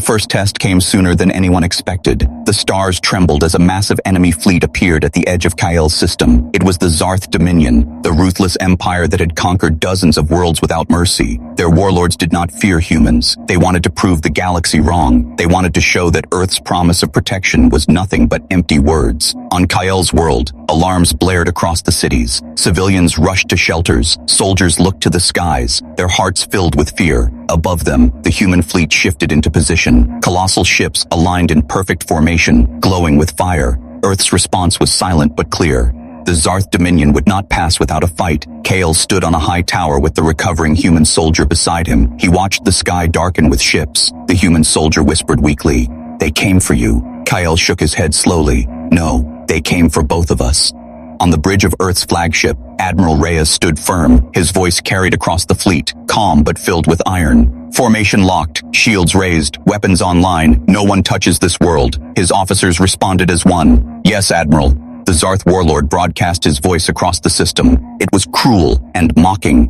first test came sooner than anyone expected. The stars trembled as a massive enemy fleet appeared at the edge of Kyl's system. It was the Zarth Dominion, the ruthless empire that had conquered dozens of worlds without mercy. Their warlords did not fear humans. They wanted to prove the galaxy wrong. They wanted to show that Earth's promise of protection was nothing but empty words. On Kyl's world, alarms blared across the cities. Civilians rushed to shelters. Soldiers looked to the skies, their hearts filled with fear. Above them, the human fleet shifted into position. Colossal ships aligned in perfect formation, glowing with fire. Earth's response was silent but clear. The Zarth Dominion would not pass without a fight. Kyle stood on a high tower with the recovering human soldier beside him. He watched the sky darken with ships. The human soldier whispered weakly, "They came for you." Kyle shook his head slowly. "No, they came for both of us." On the bridge of Earth's flagship, Admiral Reyes stood firm, his voice carried across the fleet, calm but filled with iron. Formation locked, shields raised, weapons online, no one touches this world. His officers responded as one. "Yes, Admiral." The Zarth warlord broadcast his voice across the system. It was cruel and mocking.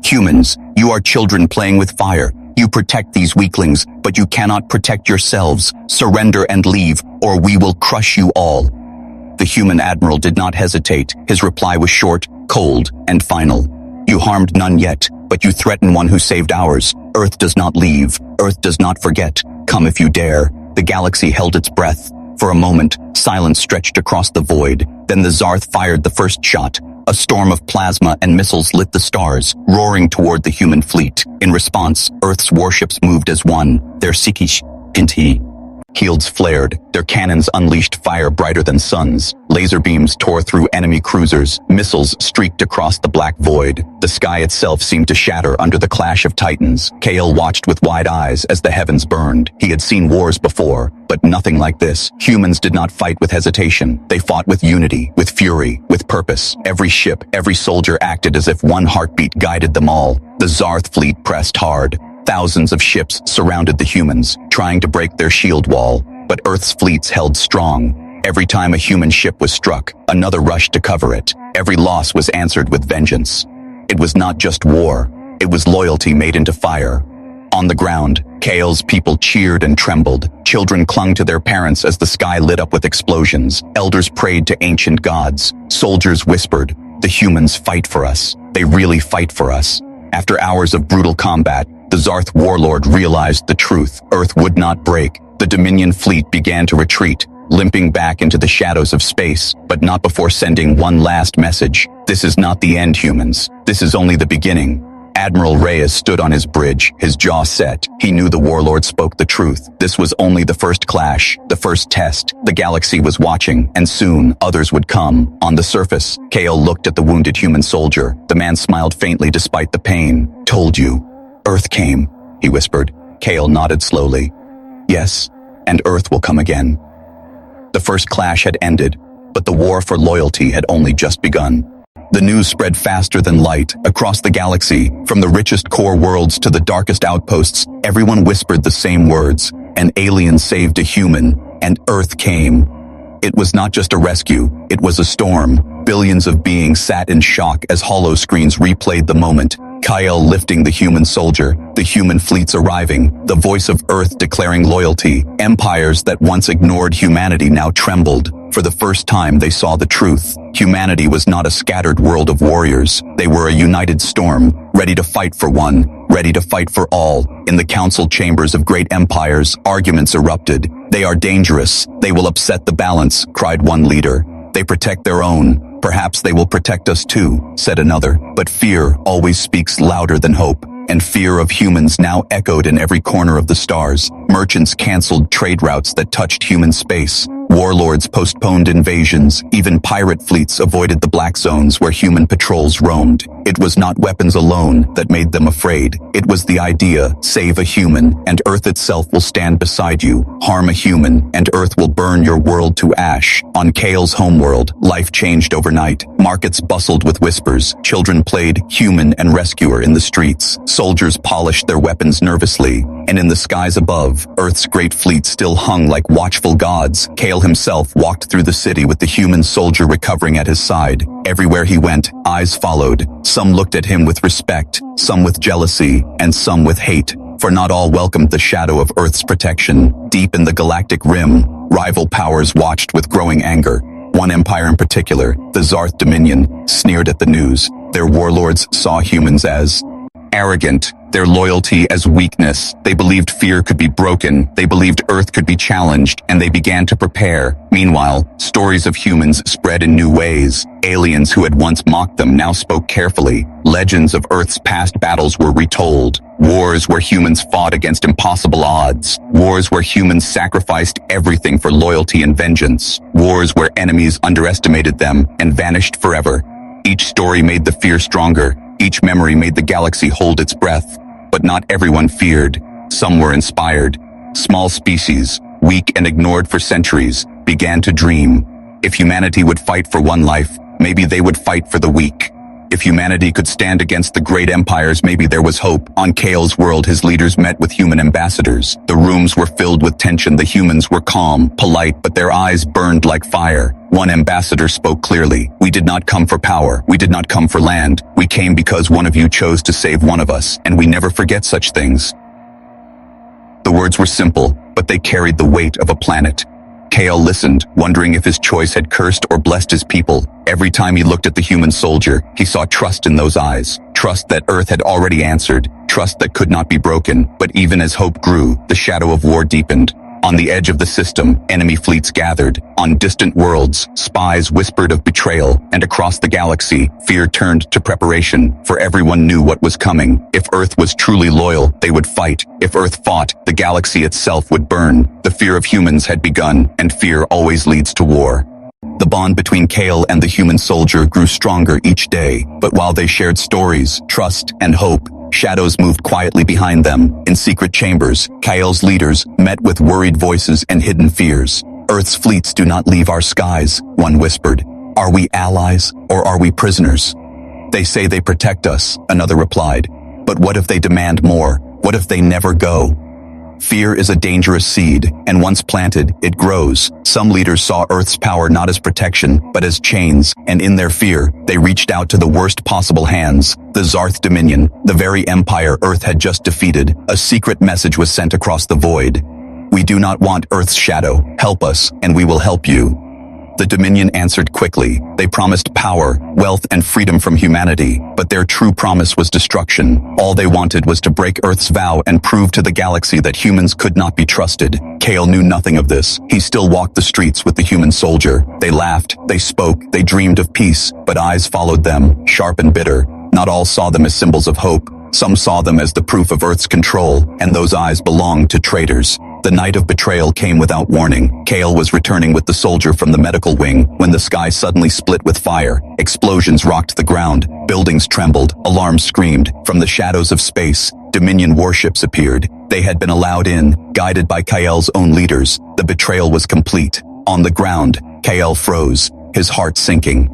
"Humans, you are children playing with fire. You protect these weaklings, but you cannot protect yourselves. Surrender and leave, or we will crush you all." The human admiral did not hesitate. His reply was short, cold, and final. "You harmed none yet, but you threaten one who saved ours. Earth does not leave. Earth does not forget. Come if you dare." The galaxy held its breath. For a moment, silence stretched across the void. Then the Zarth fired the first shot. A storm of plasma and missiles lit the stars, roaring toward the human fleet. In response, Earth's warships moved as one. Their Sikish, Inti, shields flared, their cannons unleashed fire brighter than suns. Laser beams tore through enemy cruisers, missiles streaked across the black void. The sky itself seemed to shatter under the clash of titans. Kale watched with wide eyes as the heavens burned. He had seen wars before, but nothing like this. Humans did not fight with hesitation. They fought with unity, with fury, with purpose. Every ship, every soldier acted as if one heartbeat guided them all. The Zarth fleet pressed hard. Thousands of ships surrounded the humans, trying to break their shield wall, but Earth's fleets held strong. Every time a human ship was struck, another rushed to cover it. Every loss was answered with vengeance. It was not just war, it was loyalty made into fire. On the ground, Kale's people cheered and trembled. Children clung to their parents as the sky lit up with explosions. Elders prayed to ancient gods. Soldiers whispered, "The humans fight for us. They really fight for us." After hours of brutal combat, the Zarth warlord realized the truth. Earth would not break. The Dominion fleet began to retreat, limping back into the shadows of space, but not before sending one last message. "This is not the end, humans. This is only the beginning." Admiral Reyes stood on his bridge, his jaw set. He knew the warlord spoke the truth. This was only the first clash, the first test. The galaxy was watching, and soon others would come. On the surface, Kale looked at the wounded human soldier. The man smiled faintly despite the pain. "Told you. Earth came," he whispered. Kale nodded slowly. "Yes, and Earth will come again." The first clash had ended, but the war for loyalty had only just begun. The news spread faster than light across the galaxy. From the richest core worlds to the darkest outposts, everyone whispered the same words. An alien saved a human, and Earth came. It was not just a rescue, it was a storm. Billions of beings sat in shock as hollow screens replayed the moment. Kyle lifting the human soldier, the human fleets arriving, the voice of Earth declaring loyalty. Empires that once ignored humanity now trembled. For the first time they saw the truth. Humanity was not a scattered world of warriors. They were a united storm, ready to fight for one, ready to fight for all. In the council chambers of great empires, arguments erupted. "They are dangerous. They will upset the balance," cried one leader. "They protect their own. Perhaps they will protect us too," said another. But fear always speaks louder than hope, and fear of humans now echoed in every corner of the stars. Merchants canceled trade routes that touched human space. Warlords postponed invasions. Even pirate fleets avoided the black zones where human patrols roamed. It was not weapons alone that made them afraid. It was the idea, save a human, and Earth itself will stand beside you. Harm a human, and Earth will burn your world to ash. On Kale's homeworld, life changed overnight. Markets bustled with whispers. Children played human and rescuer in the streets. Soldiers polished their weapons nervously. And in the skies above, Earth's great fleet still hung like watchful gods. Kale himself walked through the city with the human soldier recovering at his side. Everywhere he went, eyes followed. Some looked at him with respect, some with jealousy, and some with hate. for not all welcomed the shadow of Earth's protection. Deep in the galactic rim, rival powers watched with growing anger. One empire in particular, the Zarth Dominion, sneered at the news. Their warlords saw humans as arrogant, their loyalty as weakness. They believed fear could be broken, they believed Earth could be challenged, and they began to prepare. Meanwhile, stories of humans spread in new ways. Aliens who had once mocked them now spoke carefully. Legends of Earth's past battles were retold. Wars where humans fought against impossible odds. Wars where humans sacrificed everything for loyalty and vengeance. Wars where enemies underestimated them and vanished forever. Each story made the fear stronger. Each memory made the galaxy hold its breath. But not everyone feared. Some were inspired. Small species, weak and ignored for centuries, began to dream. If humanity would fight for one life, maybe they would fight for the weak. If humanity could stand against the great empires, maybe there was hope. On Kale's world, his leaders met with human ambassadors. The rooms were filled with tension. The humans were calm, polite, but their eyes burned like fire. One ambassador spoke clearly. "We did not come for power. We did not come for land. We came because one of you chose to save one of us, and we never forget such things." The words were simple, but they carried the weight of a planet. Kale listened, wondering if his choice had cursed or blessed his people. Every time he looked at the human soldier, he saw trust in those eyes. Trust that Earth had already answered. Trust that could not be broken. But even as hope grew, the shadow of war deepened. On the edge of the system, enemy fleets gathered. On distant worlds, spies whispered of betrayal. And across the galaxy, fear turned to preparation, for everyone knew what was coming. If Earth was truly loyal, they would fight. If Earth fought, the galaxy itself would burn. The fear of humans had begun, and fear always leads to war. The bond between Kale and the human soldier grew stronger each day, but while they shared stories, trust, and hope, shadows moved quietly behind them. In secret chambers, Kale's leaders met with worried voices and hidden fears. "Earth's fleets do not leave our skies," one whispered. "Are we allies, or are we prisoners?" "They say they protect us," another replied. "But what if they demand more? What if they never go?" Fear is a dangerous seed, and once planted, it grows. Some leaders saw Earth's power not as protection, but as chains, and in their fear, they reached out to the worst possible hands. The Zarth Dominion, the very empire Earth had just defeated. A secret message was sent across the void. "We do not want Earth's shadow. Help us, and we will help you." The Dominion answered quickly. They promised power, wealth, and freedom from humanity, but their true promise was destruction. All they wanted was to break Earth's vow and prove to the galaxy that humans could not be trusted. Kale knew nothing of this. He still walked the streets with the human soldier. They laughed, they spoke, they dreamed of peace, but eyes followed them, sharp and bitter. Not all saw them as symbols of hope. Some saw them as the proof of Earth's control, and those eyes belonged to traitors. The night of betrayal came without warning. Kale was returning with the soldier from the medical wing when the sky suddenly split with fire. Explosions rocked the ground. Buildings trembled. Alarms screamed. From the shadows of space, Dominion warships appeared. They had been allowed in, guided by Kale's own leaders. The betrayal was complete. On the ground, Kale froze, his heart sinking.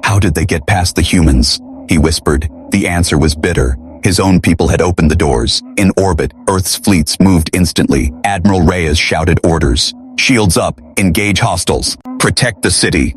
"How did they get past the humans?" he whispered. The answer was bitter. His own people had opened the doors. In orbit, Earth's fleets moved instantly. Admiral Reyes shouted orders. "Shields up, engage hostiles, protect the city."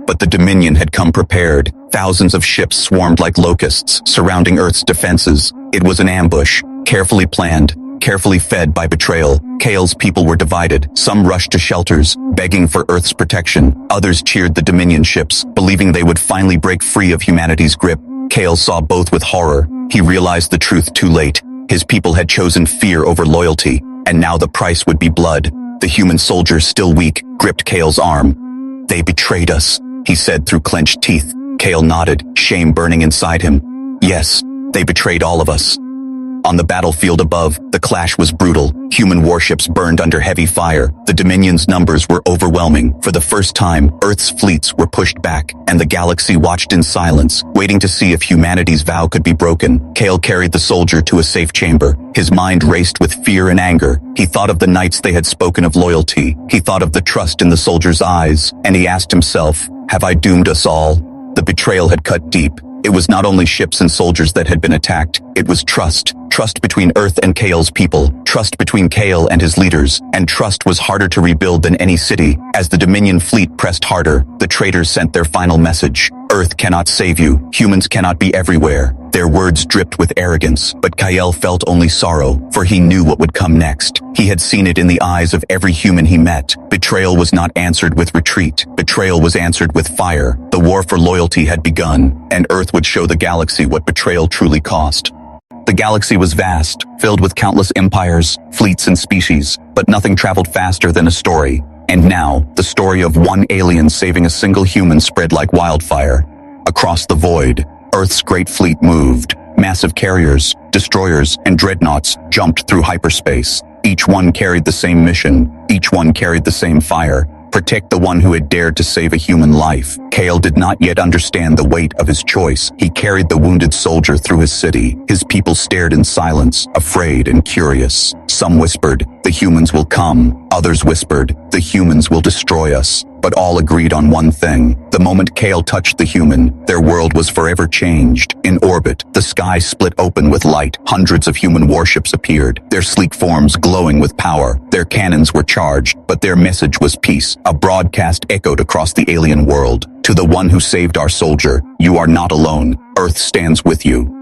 But the Dominion had come prepared. Thousands of ships swarmed like locusts, surrounding Earth's defenses. It was an ambush, carefully planned, carefully fed by betrayal. Kale's people were divided. Some rushed to shelters, begging for Earth's protection. Others cheered the Dominion ships, believing they would finally break free of humanity's grip. Kale saw both with horror. He realized the truth too late. His people had chosen fear over loyalty, and now the price would be blood. The human soldier, still weak, gripped Kale's arm. "They betrayed us," he said through clenched teeth. Kale nodded, shame burning inside him. "Yes, they betrayed all of us." On the battlefield above, the clash was brutal. Human warships burned under heavy fire. The Dominion's numbers were overwhelming. For the first time, Earth's fleets were pushed back, and the galaxy watched in silence, waiting to see if humanity's vow could be broken. Kale carried the soldier to a safe chamber. His mind raced with fear and anger. He thought of the nights they had spoken of loyalty. He thought of the trust in the soldier's eyes, and he asked himself, "Have I doomed us all?" The betrayal had cut deep. It was not only ships and soldiers that had been attacked, it was trust. Trust between Earth and Kale's people, trust between Kale and his leaders, and trust was harder to rebuild than any city. As the Dominion fleet pressed harder, the traitors sent their final message. Earth cannot save you. Humans cannot be everywhere. Their words dripped with arrogance, but Kyle felt only sorrow, for he knew what would come next. He had seen it in the eyes of every human he met. Betrayal was not answered with retreat. Betrayal was answered with fire. The war for loyalty had begun, and Earth would show the galaxy what betrayal truly cost. The galaxy was vast, filled with countless empires, fleets, and species, but nothing traveled faster than a story. And now, the story of one alien saving a single human spread like wildfire. Across the void, Earth's great fleet moved. Massive carriers, destroyers, and dreadnoughts jumped through hyperspace. Each one carried the same mission. Each one carried the same fire. Protect the one who had dared to save a human life. Kale did not yet understand the weight of his choice. He carried the wounded soldier through his city. His people stared in silence, afraid and curious. Some whispered, "The humans will come." Others whispered, "The humans will destroy us." But all agreed on one thing. The moment Kale touched the human, their world was forever changed. In orbit, the sky split open with light. Hundreds of human warships appeared, their sleek forms glowing with power. Their cannons were charged, but their message was peace. A broadcast echoed across the alien world. To the one who saved our soldier, you are not alone. Earth stands with you.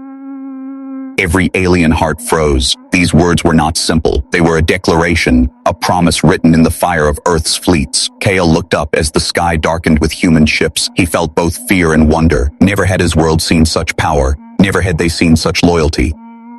Every alien heart froze. These words were not simple. They were a declaration, a promise written in the fire of Earth's fleets. Kale looked up as the sky darkened with human ships. He felt both fear and wonder. Never had his world seen such power. Never had they seen such loyalty.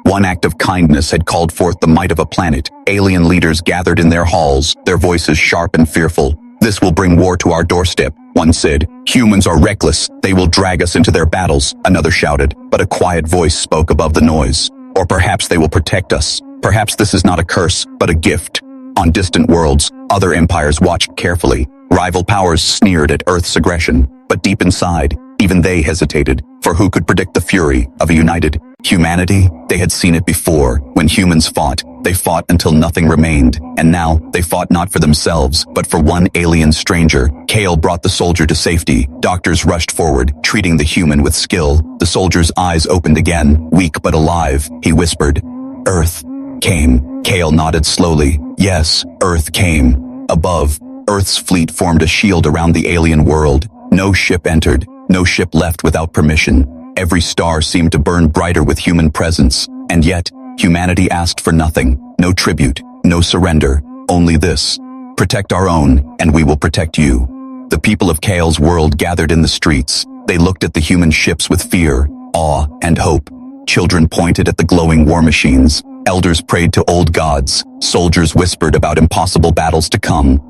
One act of kindness had called forth the might of a planet. Alien leaders gathered in their halls, their voices sharp and fearful. "This will bring war to our doorstep," one said. "Humans are reckless. They will drag us into their battles," another shouted. But a quiet voice spoke above the noise. "Or perhaps they will protect us. Perhaps this is not a curse, but a gift." On distant worlds, other empires watched carefully. Rival powers sneered at Earth's aggression. But deep inside, even they hesitated. For who could predict the fury of a united humanity? They had seen it before. When humans fought, they fought until nothing remained. And now, they fought not for themselves, but for one alien stranger. Kale brought the soldier to safety. Doctors rushed forward, treating the human with skill. The soldier's eyes opened again, weak but alive. He whispered, "Earth came." Kale nodded slowly. Yes, Earth came. Above, Earth's fleet formed a shield around the alien world. No ship entered. No ship left without permission. Every star seemed to burn brighter with human presence. And yet, humanity asked for nothing. No tribute, no surrender. Only this. Protect our own, and we will protect you. The people of Kale's world gathered in the streets. They looked at the human ships with fear, awe, and hope. Children pointed at the glowing war machines. Elders prayed to old gods. Soldiers whispered about impossible battles to come.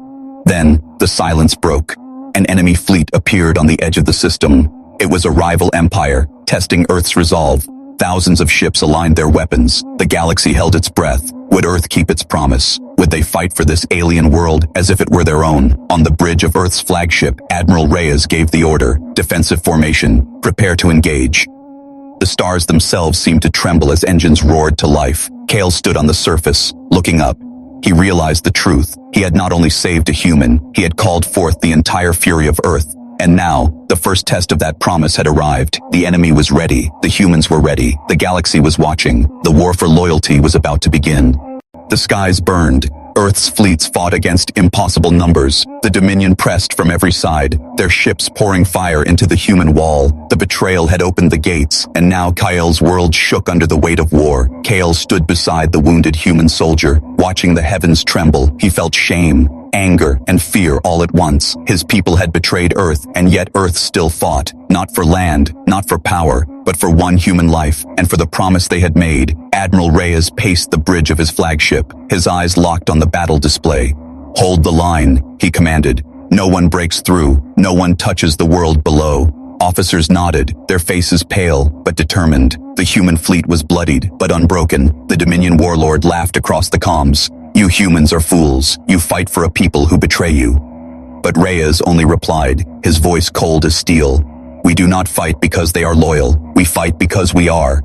Then, the silence broke. An enemy fleet appeared on the edge of the system. It was a rival empire, testing Earth's resolve. Thousands of ships aligned their weapons. The galaxy held its breath. Would Earth keep its promise? Would they fight for this alien world as if it were their own? On the bridge of Earth's flagship, Admiral Reyes gave the order, defensive formation, prepare to engage. The stars themselves seemed to tremble as engines roared to life. Kale stood on the surface, looking up. He realized the truth. He had not only saved a human, he had called forth the entire fury of Earth. And now, the first test of that promise had arrived. The enemy was ready. The humans were ready. The galaxy was watching. The war for loyalty was about to begin. The skies burned. Earth's fleets fought against impossible numbers. The Dominion pressed from every side, their ships pouring fire into the human wall. The betrayal had opened the gates, and now Kyle's world shook under the weight of war. Kale stood beside the wounded human soldier, watching the heavens tremble. He felt shame, anger, and fear all at once. His people had betrayed Earth, and yet Earth still fought. Not for land, not for power, but for one human life, and for the promise they had made. Admiral Reyes paced the bridge of his flagship, his eyes locked on the battle display. "Hold the line," he commanded. "No one breaks through. No one touches the world below." Officers nodded, their faces pale, but determined. The human fleet was bloodied, but unbroken. The Dominion warlord laughed across the comms. "You humans are fools. You fight for a people who betray you." But Reyes only replied, his voice cold as steel. "We do not fight because they are loyal. We fight because we are."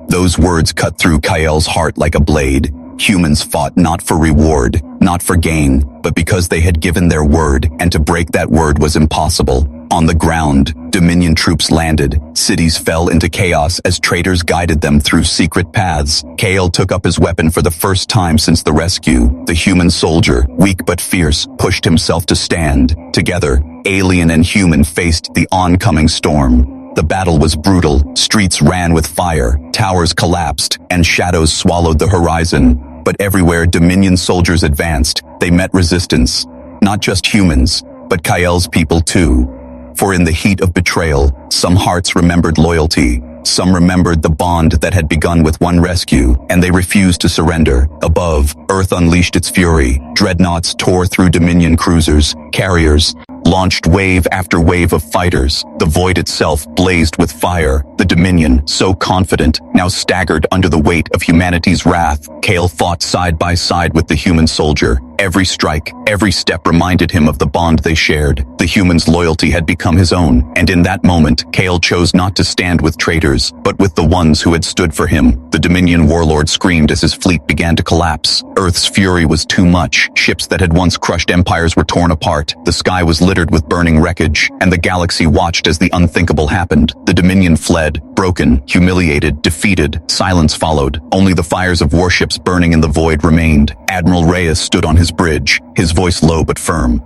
Those words cut through Kyle's heart like a blade. Humans fought not for reward, not for gain, but because they had given their word, and to break that word was impossible. On the ground, Dominion troops landed. Cities fell into chaos as traitors guided them through secret paths. Kale took up his weapon for the first time since the rescue. The human soldier, weak but fierce, pushed himself to stand. Together, alien and human faced the oncoming storm. The battle was brutal. Streets ran with fire, towers collapsed, and shadows swallowed the horizon. But everywhere Dominion soldiers advanced, they met resistance. Not just humans, but Kael's people too. For in the heat of betrayal, some hearts remembered loyalty. Some remembered the bond that had begun with one rescue, and they refused to surrender. Above, Earth unleashed its fury. Dreadnoughts tore through Dominion cruisers, carriers, launched wave after wave of fighters. The void itself blazed with fire. The Dominion, so confident, now staggered under the weight of humanity's wrath. Kale fought side by side with the human soldier. Every strike, every step reminded him of the bond they shared. The human's loyalty had become his own, and in that moment, Kale chose not to stand with traitors, but with the ones who had stood for him. The Dominion warlord screamed as his fleet began to collapse. Earth's fury was too much. Ships that had once crushed empires were torn apart. The sky was littered with burning wreckage, and the galaxy watched as the unthinkable happened. The Dominion fled, broken, humiliated, defeated. Silence followed. Only the fires of warships burning in the void remained. Admiral Reyes stood on his bridge, his voice low but firm.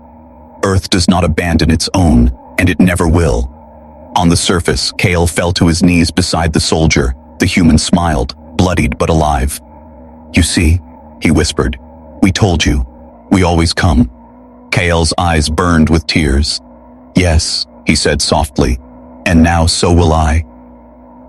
Earth does not abandon its own, and it never will. On the surface, Kale fell to his knees beside the soldier. The human smiled, bloodied but alive. "You see," he whispered, "we told you. We always come." Kale's eyes burned with tears. "Yes," he said softly, "and now so will I."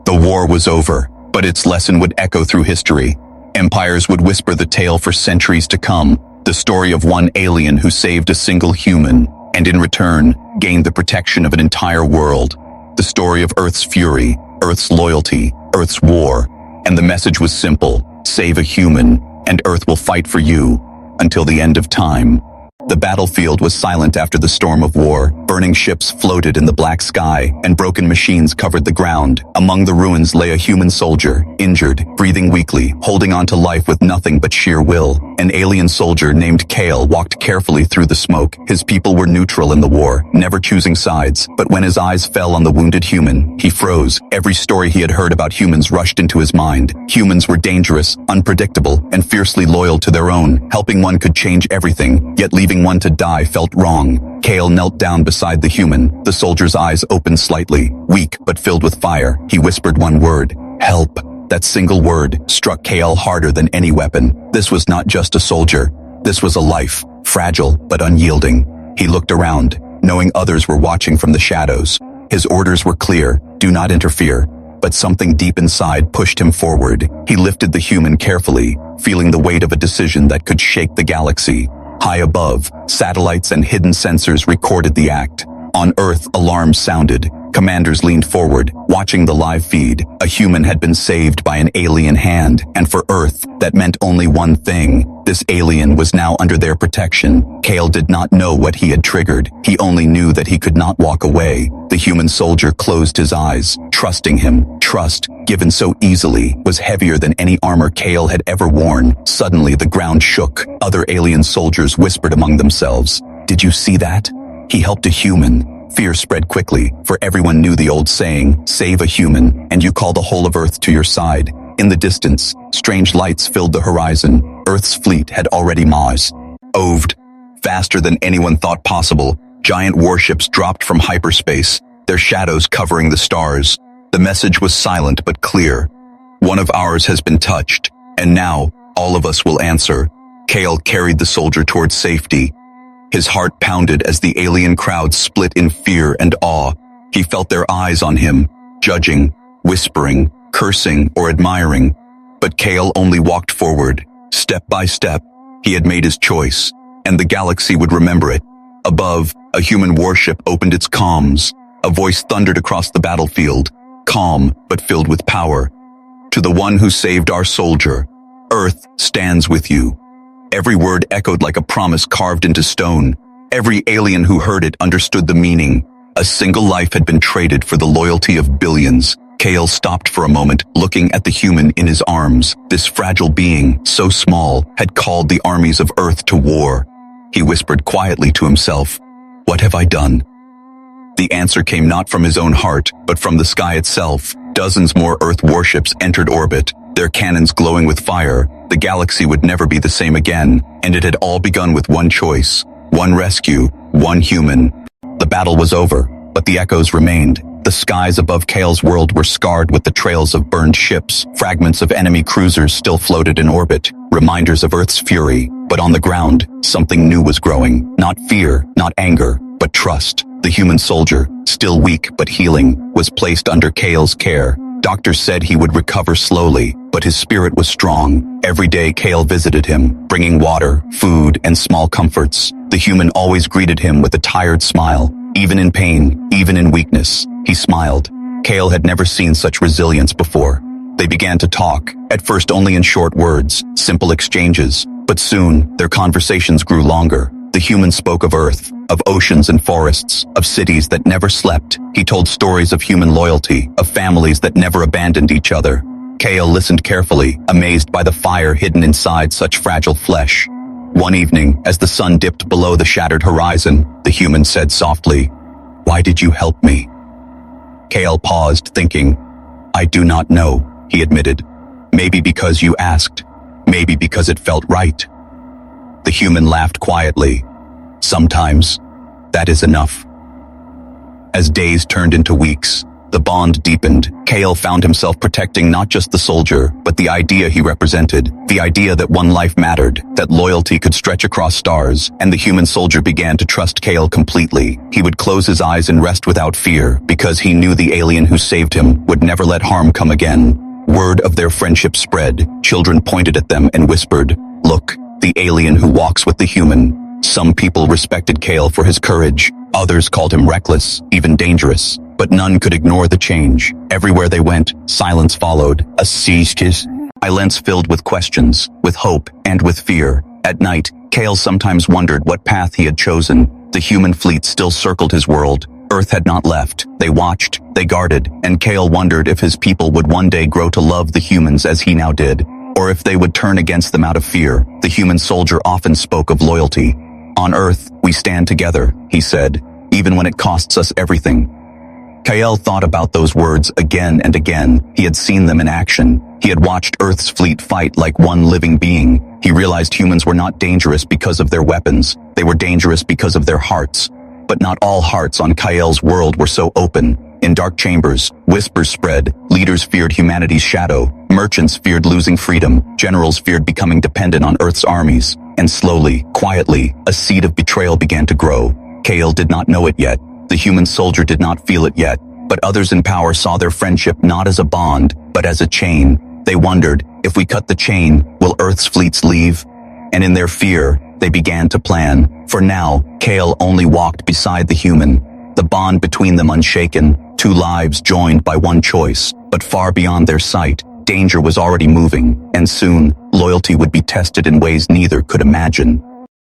The war was over, but its lesson would echo through history. Empires would whisper the tale for centuries to come, the story of one alien who saved a single human, and in return, gained the protection of an entire world. The story of Earth's fury, Earth's loyalty, Earth's war, and the message was simple: save a human, and Earth will fight for you, until the end of time. The battlefield was silent after the storm of war. Burning ships floated in the black sky, and broken machines covered the ground. Among the ruins lay a human soldier, injured, breathing weakly, holding on to life with nothing but sheer will. An alien soldier named Kale walked carefully through the smoke. His people were neutral in the war, never choosing sides. But when his eyes fell on the wounded human, he froze. Every story he had heard about humans rushed into his mind. Humans were dangerous, unpredictable, and fiercely loyal to their own. Helping one could change everything, yet leaving one to die felt wrong. Kale knelt down beside the human. The soldier's eyes opened slightly, weak but filled with fire. He whispered one word: "Help." That single word struck Kale harder than any weapon. This was not just a soldier. This was a life, fragile but unyielding. He looked around, knowing others were watching from the shadows. His orders were clear: do not interfere. But something deep inside pushed him forward. He lifted the human carefully, feeling the weight of a decision that could shake the galaxy. High above, satellites and hidden sensors recorded the act. On Earth, alarms sounded. Commanders leaned forward, watching the live feed. A human had been saved by an alien hand, and for Earth, that meant only one thing. This alien was now under their protection. Kale did not know what he had triggered. He only knew that he could not walk away. The human soldier closed his eyes, trusting him. Trust, given so easily, was heavier than any armor Kale had ever worn. Suddenly, the ground shook. Other alien soldiers whispered among themselves. "Did you see that? He helped a human." Fear spread quickly, for everyone knew the old saying, "Save a human, and you call the whole of Earth to your side." In the distance, strange lights filled the horizon. Earth's fleet had already moved. Faster than anyone thought possible, giant warships dropped from hyperspace, their shadows covering the stars. The message was silent but clear. "One of ours has been touched, and now, all of us will answer." Kale carried the soldier towards safety. His heart pounded as the alien crowd split in fear and awe. He felt their eyes on him, judging, whispering, cursing, or admiring. But Kale only walked forward, step by step. He had made his choice, and the galaxy would remember it. Above, a human warship opened its comms. A voice thundered across the battlefield, calm but filled with power. "To the one who saved our soldier, Earth stands with you." Every word echoed like a promise carved into stone. Every alien who heard it understood the meaning. A single life had been traded for the loyalty of billions. Kale stopped for a moment, looking at the human in his arms. This fragile being, so small, had called the armies of Earth to war. He whispered quietly to himself, "What have I done?" The answer came not from his own heart, but from the sky itself. Dozens more Earth warships entered orbit, their cannons glowing with fire. The galaxy would never be the same again, and it had all begun with one choice, one rescue, one human. The battle was over, but the echoes remained. The skies above Kale's world were scarred with the trails of burned ships. Fragments of enemy cruisers still floated in orbit, reminders of Earth's fury. But on the ground, something new was growing. Not fear, not anger, but trust. The human soldier, still weak but healing, was placed under Kale's care. Doctors said he would recover slowly, but his spirit was strong. Every day Kale visited him, bringing water, food, and small comforts. The human always greeted him with a tired smile. Even in pain, even in weakness, he smiled. Kale had never seen such resilience before. They began to talk, at first only in short words, simple exchanges, but soon their conversations grew longer. The human spoke of Earth, of oceans and forests, of cities that never slept. He told stories of human loyalty, of families that never abandoned each other. Kale listened carefully, amazed by the fire hidden inside such fragile flesh. One evening, as the sun dipped below the shattered horizon, the human said softly, "Why did you help me?" Kale paused, thinking. "I do not know," he admitted. "Maybe because you asked. Maybe because it felt right." The human laughed quietly. "Sometimes, that is enough." As days turned into weeks, the bond deepened. Kale found himself protecting not just the soldier, but the idea he represented. The idea that one life mattered, that loyalty could stretch across stars, and the human soldier began to trust Kale completely. He would close his eyes and rest without fear, because he knew the alien who saved him would never let harm come again. Word of their friendship spread. Children pointed at them and whispered, "Look, the alien who walks with the human." Some people respected Kale for his courage. Others called him reckless, even dangerous. But none could ignore the change. Everywhere they went, silence followed. A silence filled with questions, with hope, and with fear. At night, Kale sometimes wondered what path he had chosen. The human fleet still circled his world. Earth had not left. They watched, they guarded, and Kale wondered if his people would one day grow to love the humans as he now did, or if they would turn against them out of fear. The human soldier often spoke of loyalty. "On Earth, we stand together," he said, "even when it costs us everything." Kale thought about those words again and again. He had seen them in action. He had watched Earth's fleet fight like one living being. He realized humans were not dangerous because of their weapons. They were dangerous because of their hearts. But not all hearts on Kale's world were so open. In dark chambers, whispers spread. Leaders feared humanity's shadow. Merchants feared losing freedom. Generals feared becoming dependent on Earth's armies. And slowly, quietly, a seed of betrayal began to grow. Kale did not know it yet. The human soldier did not feel it yet. But others in power saw their friendship not as a bond, but as a chain. They wondered, if we cut the chain, will Earth's fleets leave? And in their fear, they began to plan. For now, Kale only walked beside the human, the bond between them unshaken, two lives joined by one choice. But far beyond their sight, danger was already moving, and soon, loyalty would be tested in ways neither could imagine.